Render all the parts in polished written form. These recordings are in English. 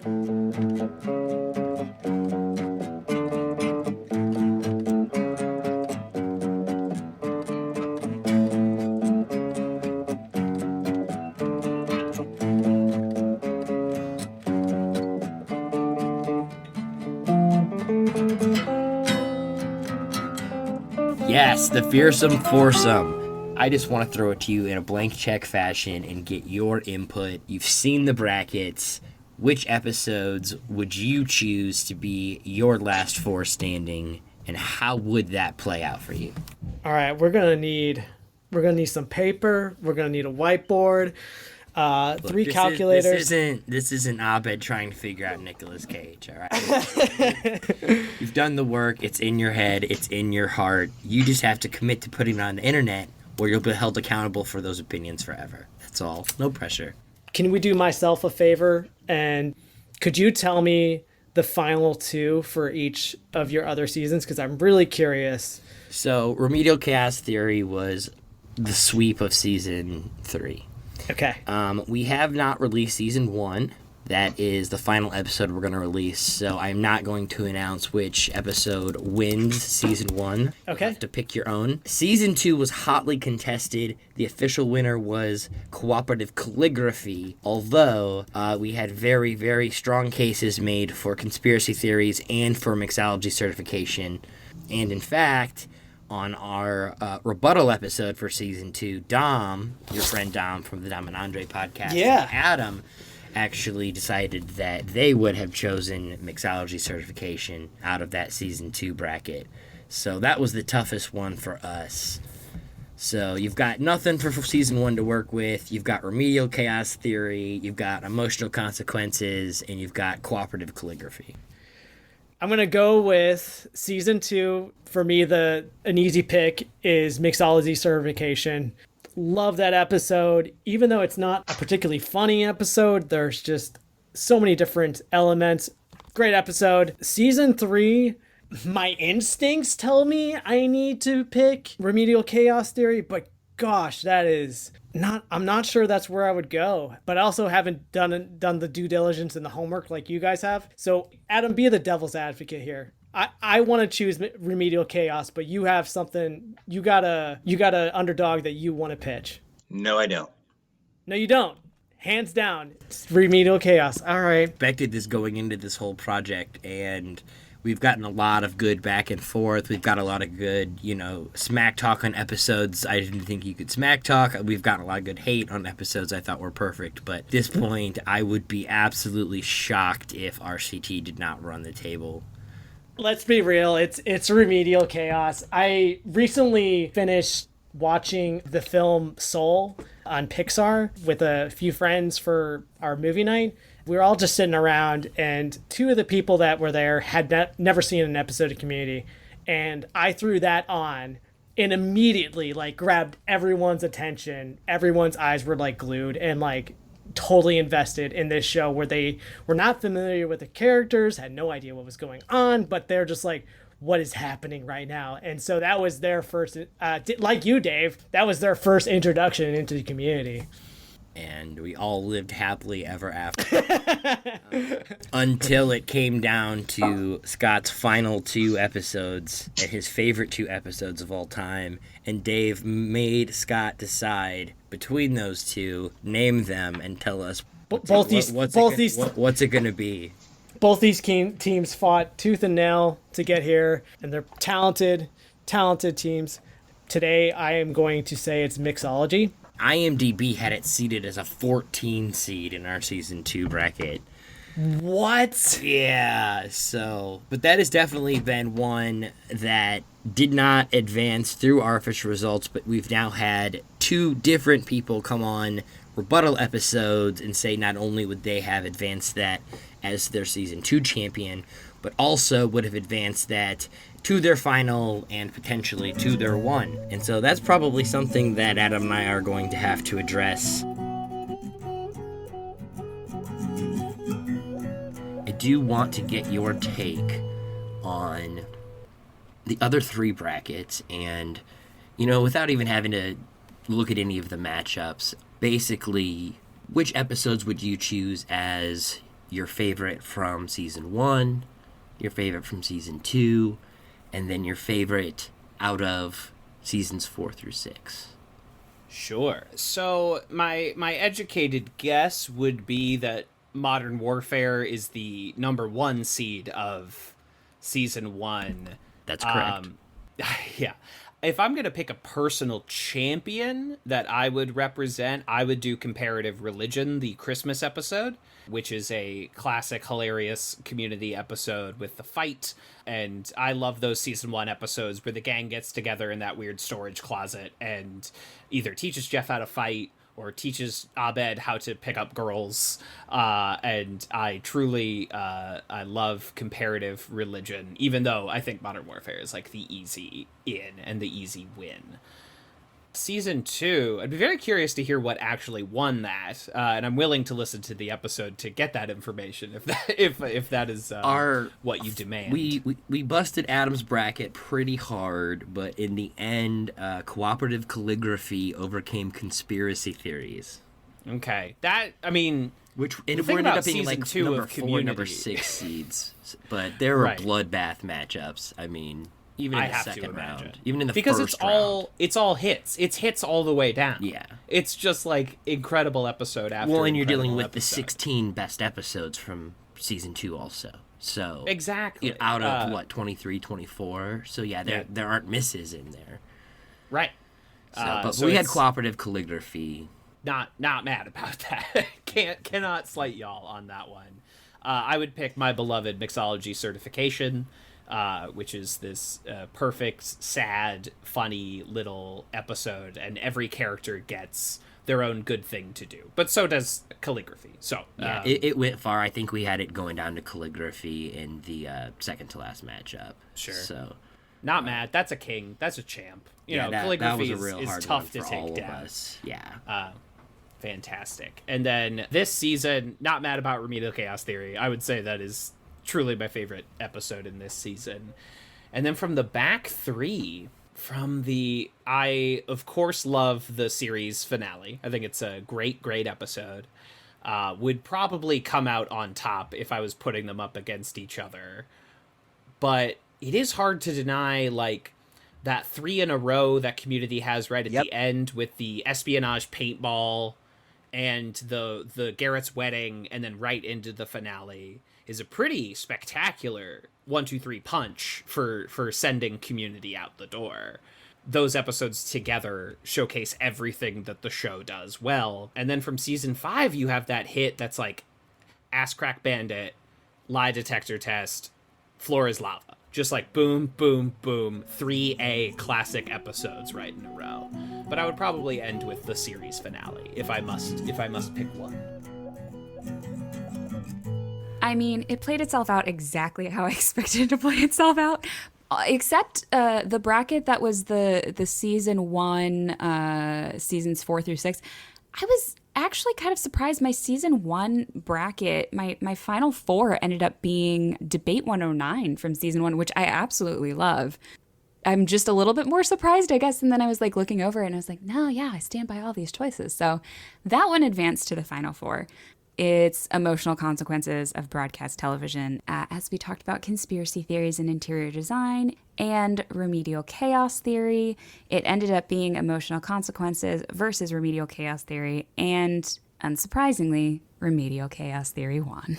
Yes, the Fearsome Foursome. I just want to throw it to you in a blank check fashion and get your input. You've seen the brackets. Which episodes would you choose to be your last four standing, and how would that play out for you? All right, we're gonna need some paper. We're gonna need a whiteboard, three calculators. This isn't Abed trying to figure out Nicolas Cage. All right, you've done the work. It's in your head. It's in your heart. You just have to commit to putting it on the internet, or you'll be held accountable for those opinions forever. That's all. No pressure. Can we do myself a favor? And could you tell me the final two for each of your other seasons? Because I'm really curious. So, Remedial Chaos Theory was the sweep of season 3. Okay. We have not released season 1. That is the final episode we're going to release. So I'm not going to announce which episode wins season 1. Okay. You have to pick your own. Season 2 was hotly contested. The official winner was Cooperative Calligraphy, although we had very, very strong cases made for conspiracy theories and for mixology certification. And in fact, on our rebuttal episode for season 2, Dom, your friend Dom from the Dom and Andre podcast, yeah, and Adam actually decided that they would have chosen mixology certification out of that season 2 bracket. So that was the toughest one for us. So you've got nothing for season 1 to work with. You've got Remedial Chaos Theory. You've got Emotional Consequences. And you've got Cooperative Calligraphy. I'm going to go with season 2. For me, an easy pick is mixology certification. Love that episode. Even though it's not a particularly funny episode, there's just so many different elements. Great episode. Season 3, my instincts tell me I need to pick Remedial Chaos Theory, but gosh, that is not, I'm not sure that's where I would go, but I also haven't done the due diligence and the homework like you guys have. So Adam, be the devil's advocate here. I want to choose Remedial Chaos, but you have something, you got a underdog that you want to pitch. No, I don't. No, you don't. Hands down, it's Remedial Chaos. All right. Expected this going into this whole project, and we've gotten a lot of good back and forth. We've got a lot of good, smack talk on episodes I didn't think you could smack talk. We've gotten a lot of good hate on episodes I thought were perfect. But at this point, I would be absolutely shocked if RCT did not run the table. Let's be real. It's Remedial Chaos. I recently finished watching the film Soul on Pixar with a few friends for our movie night. We were all just sitting around, and two of the people that were there had never seen an episode of Community, and I threw that on and immediately grabbed everyone's attention. Everyone's eyes were glued and totally invested in this show, where they were not familiar with the characters, had no idea what was going on, but they're just what is happening right now? And so that was their first, like you, Dave, that was their first introduction into the Community. And we all lived happily ever after. Until it came down to Scott's final 2 episodes, and his favorite 2 episodes of all time. And Dave made Scott decide between those 2, name them, and tell us what's it going to be. Both these teams fought tooth and nail to get here, and they're talented teams. Today, I am going to say it's mixology. IMDb had it seeded as a 14 seed in our season 2 bracket. What? Yeah, but that has definitely been one that did not advance through our official results, but we've now had 2 different people come on rebuttal episodes and say not only would they have advanced that as their season 2 champion, but also would have advanced that to their final and potentially to their 1. And so that's probably something that Adam and I are going to have to address. I do want to get your take on the other 3 brackets, and, without even having to look at any of the matchups, basically, which episodes would you choose as your favorite from season 1, your favorite from season 2, and then your favorite out of seasons 4 through 6. Sure. So my educated guess would be that Modern Warfare is the number 1 seed of season 1. That's correct. Yeah. If I'm going to pick a personal champion that I would represent, I would do Comparative Religion, the Christmas episode, which is a classic, hilarious Community episode with the fight. And I love those season 1 episodes where the gang gets together in that weird storage closet and either teaches Jeff how to fight or teaches Abed how to pick up girls. And I truly, I love Comparative Religion, even though I think Modern Warfare is like the easy in and the easy win. Season 2, I'd be very curious to hear what actually won that, and I'm willing to listen to the episode to get that information if that is what you demand. We busted Adam's bracket pretty hard, but in the end, cooperative calligraphy overcame conspiracy theories. Okay, that I mean, which it ended up being like number 4, number 6 seeds, but there were bloodbath matchups. I mean. Even in the second round. Even in the because first round. It's all hits. It's hits all the way down. Yeah. It's just like incredible episode after Well, and you're dealing with episode. the 16 best episodes from season 2 also. So exactly. Out of 23, 24. So yeah, there aren't misses in there. Right. So we had cooperative calligraphy. Not mad about that. Cannot slight y'all on that one. I would pick my beloved mixology certification. Which is this perfect, sad, funny little episode, and every character gets their own good thing to do. But so does calligraphy. So yeah, it went far. I think we had it going down to calligraphy in the second to last matchup. Sure. So not mad. That's a king. That's a champ. You know, calligraphy that was a real hard tough one to for all take down. Of us. Yeah. Fantastic. And then this season, not mad about Remedial Chaos Theory. I would say that is truly my favorite episode in this season. And then from the back 3, I of course love the series finale. I think it's a great episode. Would probably come out on top if I was putting them up against each other. But it is hard to deny, like, that 3 in a row that Community has right at the end with the espionage paintball and the Garrett's wedding and then right into the finale is a pretty spectacular 1, 2, 3 punch for sending Community out the door. Those episodes together showcase everything that the show does well. And then from season 5, you have that hit that's like Ass Crack Bandit, Lie Detector Test, Floor is Lava. Just like boom, boom, boom, 3 classic episodes right in a row. But I would probably end with the series finale if I must pick one. I mean, it played itself out exactly how I expected it to play itself out, except the bracket that was the season 1, seasons 4 through 6. I was actually kind of surprised. My season 1 bracket, my final 4 ended up being Debate 109 from season 1, which I absolutely love. I'm just a little bit more surprised, I guess, and then I was like looking over and I was like, no, yeah, I stand by all these choices. So that one advanced to the final 4. It's Emotional Consequences of Broadcast Television, as we talked about conspiracy theories and interior design, and Remedial Chaos Theory. It ended up being Emotional Consequences versus Remedial Chaos Theory, and unsurprisingly, Remedial Chaos Theory won.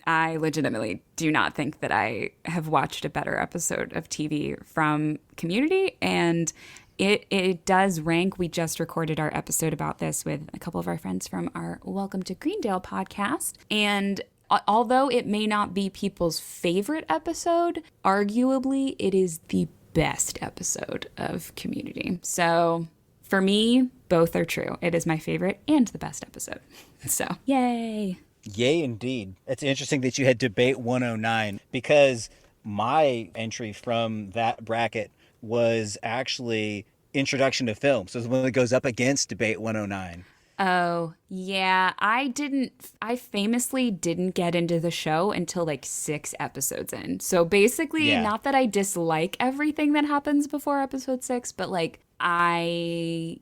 I legitimately do not think that I have watched a better episode of TV from Community, and it does rank. We just recorded our episode about this with a couple of our friends from our Welcome to Greendale podcast. And although it may not be people's favorite episode, arguably it is the best episode of Community. So for me, both are true. It is my favorite and the best episode. So yay. Yay, indeed. It's interesting that you had Debate 109 because my entry from that bracket was actually Introduction to Film. So it's the one that goes up against Debate 109. Oh, yeah. I famously didn't get into the show until like 6 episodes in. So basically, not that I dislike everything that happens before episode 6, but like it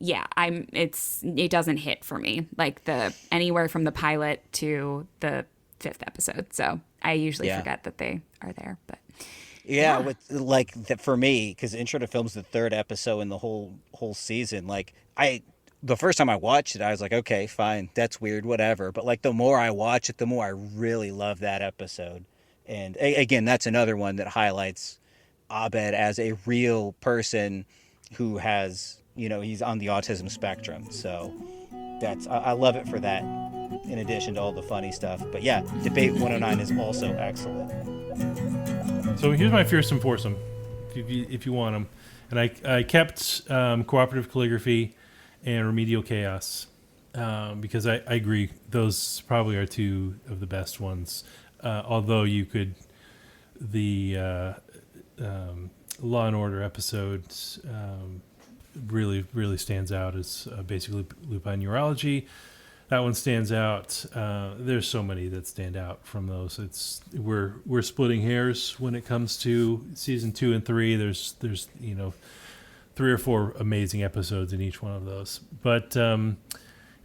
doesn't hit for me, like anywhere from the pilot to the 5th episode. So I usually forget that they are there, but with for me, because Intro to Film's the 3rd episode in the whole season. Like the first time I watched it, I was like, okay, fine, that's weird, whatever. But like the more I watch it, the more I really love that episode. And again, that's another one that highlights Abed as a real person who has, he's on the autism spectrum. So I love it for that, in addition to all the funny stuff. But yeah, Debate 109 is also excellent. So here's my fearsome foursome, if you want them. And I kept cooperative calligraphy and remedial chaos because I agree those probably are 2 of the best ones. Although the Law and Order episode really stands out as basically lupine neurology. That one stands out. There's so many that stand out from those. We're splitting hairs when it comes to season 2 and 3. There's 3 or 4 amazing episodes in each one of those. But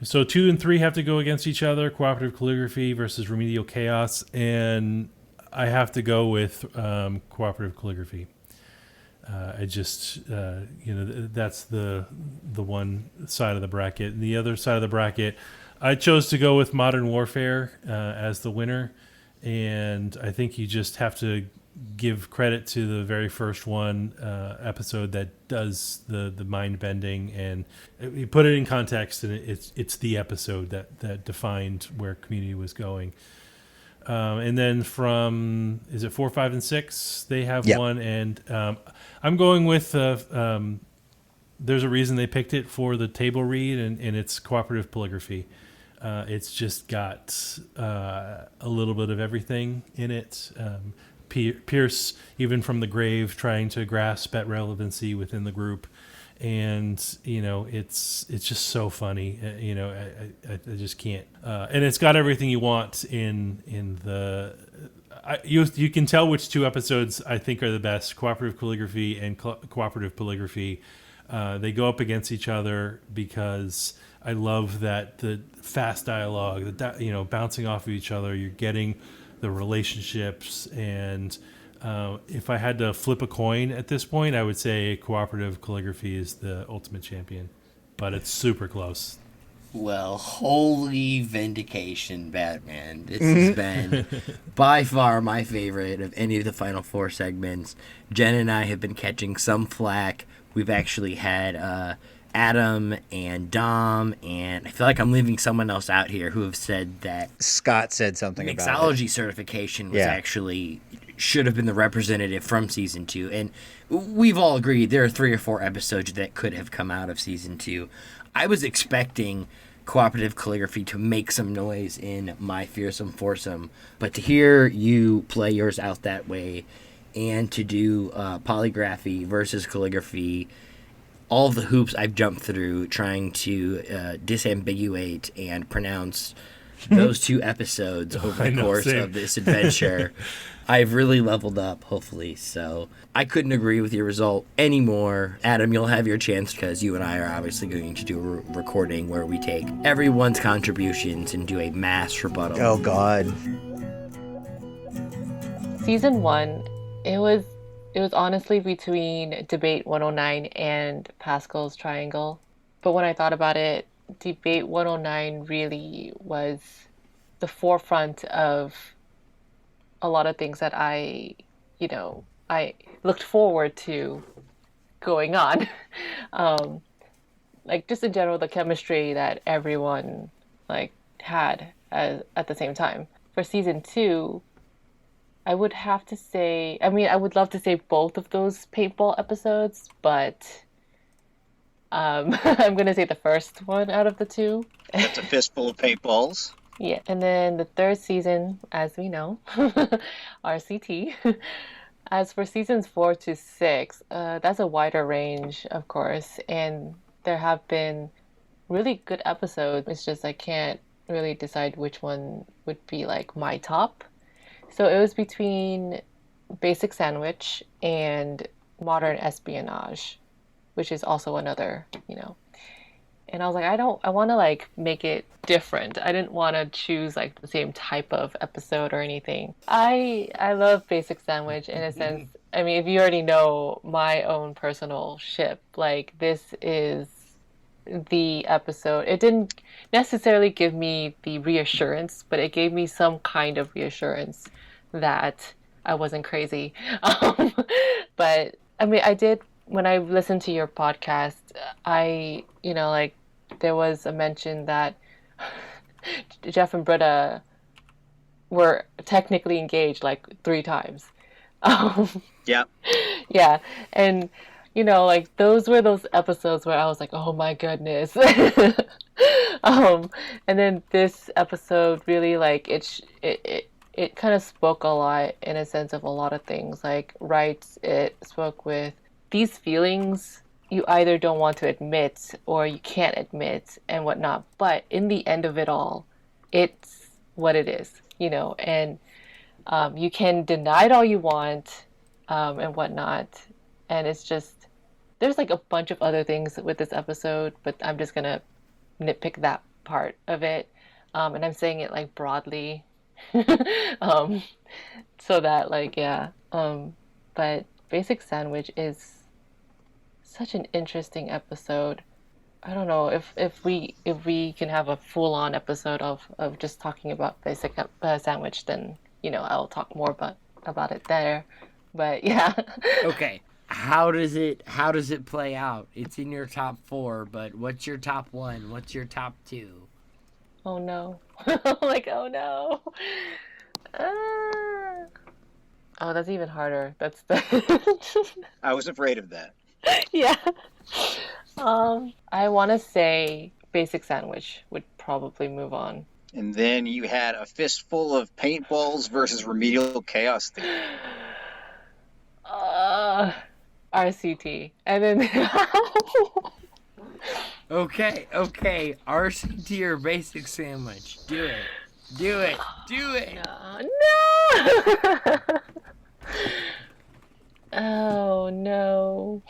so 2 and 3 have to go against each other: cooperative calligraphy versus remedial chaos, and I have to go with cooperative calligraphy. I just that's the one side of the bracket. And the other side of the bracket, I chose to go with Modern Warfare as the winner, and I think you just have to give credit to the very first one episode that does the mind bending, and you put it in context, and it's the episode that defined where Community was going. And then from, is it 4, 5, and 6? They have one, and I'm going with there's a reason they picked it for the table read, and it's cooperative calligraphy. It's just got a little bit of everything in it. Pierce, even from the grave, trying to grasp at relevancy within the group, and it's just so funny. I just can't. And it's got everything you want in the. You can tell which 2 episodes I think are the best: cooperative calligraphy and cooperative calligraphy. They go up against each other because I love that the fast dialogue, bouncing off of each other. You're getting the relationships, and if I had to flip a coin at this point, I would say cooperative calligraphy is the ultimate champion, but it's super close. Well, holy vindication, Batman. This has been by far my favorite of any of the Final Four segments. Jen and I have been catching some flack. We've actually had Adam and Dom, and I feel like I'm leaving someone else out here who have said that Scott said something about it. Mixology certification was actually should have been the representative from season 2, and we've all agreed there are 3 or 4 episodes that could have come out of season 2. I was expecting cooperative calligraphy to make some noise in my fearsome foursome, but to hear you play yours out that way, and to do polygraphy versus calligraphy, all of the hoops I've jumped through trying to disambiguate and pronounce those 2 episodes over the course of this adventure, I've really leveled up, hopefully. So I couldn't agree with your result anymore. Adam, you'll have your chance because you and I are obviously going to do a recording where we take everyone's contributions and do a mass rebuttal. Oh, God. Season 1, it was honestly between Debate 109 and Pascal's Triangle. But when I thought about it, Debate 109 really was the forefront of a lot of things that I looked forward to going on. Like just in general, the chemistry that everyone had at the same time. For season 2, I would have to say, I would love to say both of those paintball episodes, but I'm going to say the first one out of the 2. That's a fistful of paintballs. Yeah, and then the 3rd season, as we know, RCT. As for seasons 4 to 6, that's a wider range, of course, and there have been really good episodes. It's just I can't really decide which one would be my top. So it was between Basic Sandwich and Modern Espionage. which is also another, And I was like, I want to like make it different. I didn't want to choose like the same type of episode or anything. I love Basic Sandwich in a sense. I mean, if you already know my own personal ship, like this is the episode. It didn't necessarily give me the reassurance, but it gave me some kind of reassurance that I wasn't crazy. But I mean, I did, when I listened to your podcast, like there was a mention that Jeff and Britta were technically engaged like 3 times. Yeah. Yeah. And, like those were those episodes where I was like, oh my goodness. And then this episode really like it kind of spoke a lot in a sense of a lot of things. Like, right, it spoke with these feelings you either don't want to admit or you can't admit and whatnot. But in the end of it all, it's what it is, and you can deny it all you want and whatnot. And it's just, there's like a bunch of other things with this episode, but I'm just going to nitpick that part of it. And I'm saying it like broadly. So that like, yeah. But Basic Sandwich is such an interesting episode. I don't know if we can have a full-on episode of just talking about Basic Sandwich, then I'll talk more about it there. But yeah. Okay. How does it play out? It's in your top 4, but what's your top 1? What's your top 2? Oh no. Like, oh no. Oh, that's even harder. That's I was afraid of that. Yeah. I want to say Basic Sandwich would probably move on. And then you had a fistful of paintballs versus Remedial Chaos Theory. RCT. And then Okay. RCT or Basic Sandwich. Do it. No. Oh no.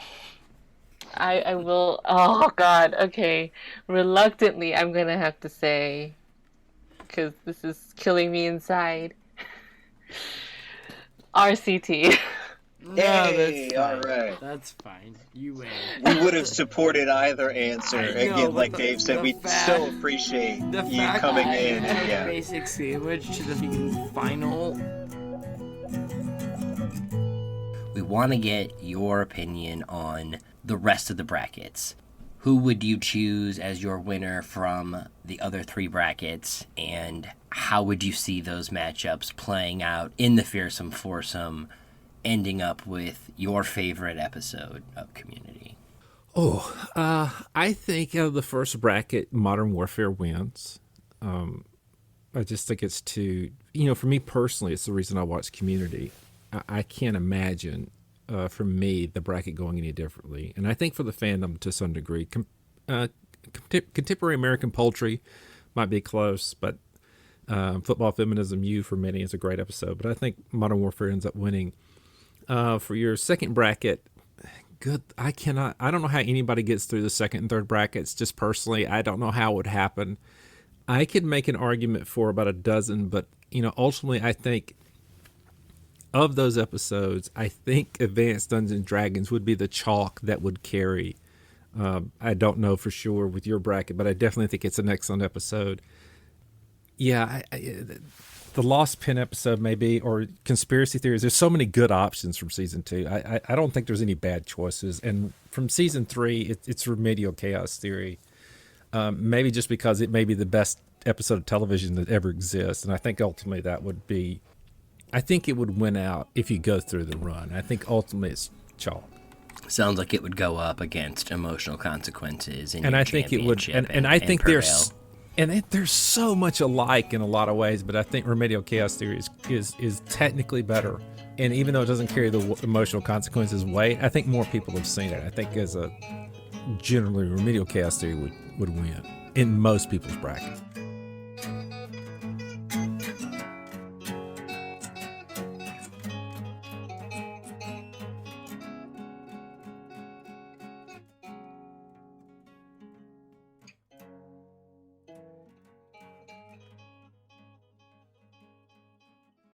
I will. Oh God. Okay. Reluctantly, I'm gonna have to say, because this is killing me inside. RCT. No, Hey, that's fine. all right. That's fine. You win. We would have supported either answer. I know, Again, but like the- Dave said, the we fact- so appreciate The you fact coming that in. I had Yeah. Basic Sandwich to the final. We want to get your opinion on the rest of the brackets. Who would you choose as your winner from the other 3 brackets, and how would you see those matchups playing out in the Fearsome Foursome, ending up with your favorite episode of Community? I think out of the first bracket, Modern Warfare wins. I just think it's too, for me personally, it's the reason I watch Community. I can't imagine, for me, the bracket going any differently. And I think for the fandom, to some degree, Contemporary American Poultry might be close, but Football Feminism U for many is a great episode. But I think Modern Warfare ends up winning. For your second bracket, I don't know how anybody gets through the second and third brackets. Just personally, I don't know how it would happen. I could make an argument for about a dozen, but ultimately, I think of those episodes, I think Advanced Dungeons and Dragons would be the chalk that would carry. I don't know for sure with your bracket, but I definitely think it's an excellent episode. Yeah, the Lost Pen episode maybe, or Conspiracy Theories. There's so many good options from season 2. I don't think there's any bad choices. And from season 3, it's Remedial Chaos Theory. Maybe just because it may be the best episode of television that ever exists. And I think ultimately that would be, I think it would win out if you go through the run. I think ultimately it's chalk. Sounds like it would go up against Emotional Consequences in And your I think it would, championship and I think prevail. there's so much alike in a lot of ways, but I think Remedial Chaos Theory is technically better. And even though it doesn't carry the Emotional Consequences weight, I think more people have seen it. I think as a generally Remedial Chaos Theory would win in most people's brackets.